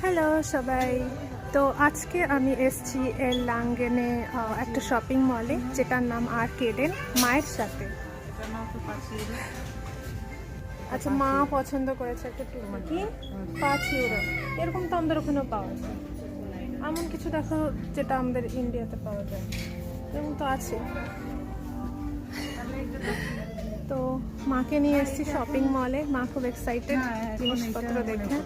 Hello সবাই। তো আজকে আমি এসেছি এরলাঙ্গেনে একটা শপিং মলে, যেটার নাম আর্কেডেন, মায়ের সাথে। আচ্ছা, মা পছন্দ করেছে একটা টুকি, 5 ইউরো। এরকম তো আমাদের ওখানেও পাওয়া যায়। এমন কিছু দেখো যেটা আমাদের ইন্ডিয়াতে পাওয়া যায়, এরকম তো আছে। তো মাকে নিয়ে এসেছি শপিং মলে, মা খুব এক্সাইটেড জিনিসপত্র দেখে।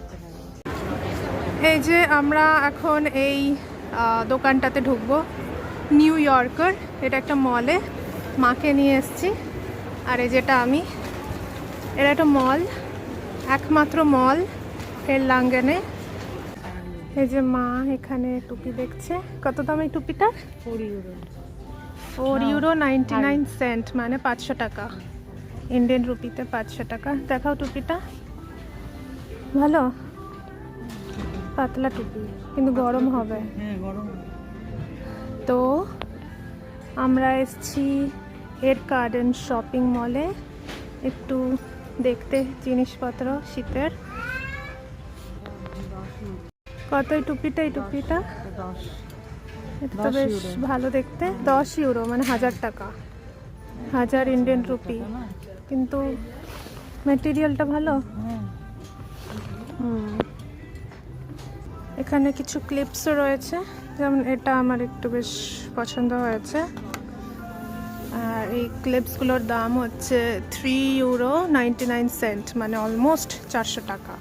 এই যে আমরা এখন এই দোকানটাতে ঢুকবো, নিউ ইয়র্কার। এটা একটা মলে মাকে নিয়ে এসেছি। আর এই যেটা আমি, এটা একটা মল, একমাত্র মল এরলাঙ্গেনে। এই যে মা এখানে টুপি দেখছে। কত দাম এই টুপিটা? 4 ইউরো 99 সেন্ট, মানে 500 টাকা, ইন্ডিয়ান রুপিতে 500 টাকা। দেখাও টুপিটা, ভালো পাতলা টুপি, কিন্তু গরম হবে। তো আমরা এসেছি এরকাডেন শপিং মলে একটু দেখতে জিনিসপত্র শীতের। কত এই টুপিটা? এই টুপিটা এটা তো বেশ ভালো দেখতে। 10 ইউরো মানে 1000 টাকা, 1000 ইন্ডিয়ান রুপি, কিন্তু ম্যাটেরিয়ালটা ভালো। এখানে কিছু ক্লিপসও রয়েছে, যেমন এটা আমার একটু বেশ পছন্দ হয়েছে। আর এই ক্লিপসগুলোর দাম হচ্ছে 3 ইউরো 99 সেন্ট, মানে অলমোস্ট 400 টাকা।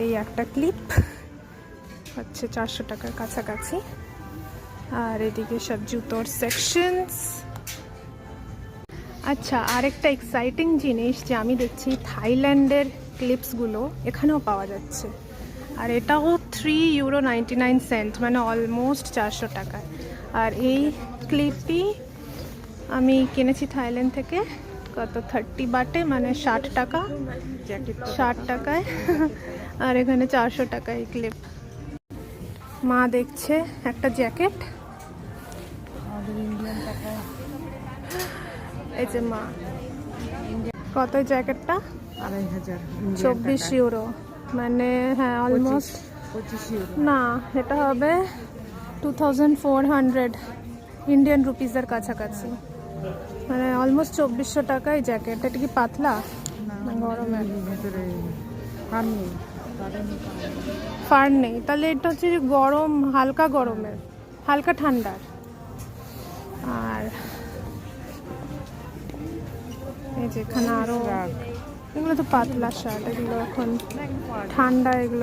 এই একটা ক্লিপ হচ্ছে 400 টাকার কাছাকাছি। আর এদিকে সব জুতোর সেকশনস। আচ্ছা, আরেকটা এক্সাইটিং জিনিস যে আমি দেখছি, থাইল্যান্ডের ক্লিপসগুলো এখানেও পাওয়া যাচ্ছে। আর এটাও 3 ইউরো 99 সেন্ট, মানে অলমোস্ট 400 টাকায়। আর এই ক্লিপটি আমি কিনেছি থাইল্যান্ড থেকে, কত 30 বাটে, মানে 60 টাকা, 60 টাকায়। আর এখানে 400 টাকা এই ক্লিপ। মা দেখছে একটা জ্যাকেট। এই যে মা, কত জ্যাকেটটা? 24 ইউরো, মানে হ্যাঁ অলমোস্ট, না এটা হবে 2400 ইন্ডিয়ান রুপিসের কাছাকাছি, মানে অলমোস্ট 2400 টাকা এই জ্যাকেট। এটা কি পাতলা? গরমের ফার নেই, তাহলে এটা হচ্ছে গরম, হালকা গরমের, হালকা ঠান্ডার। আর এই যেখানে আরো, এগুলো তো পাতলা শার্ট, এগুলো এখন ঠান্ডা, এগুলো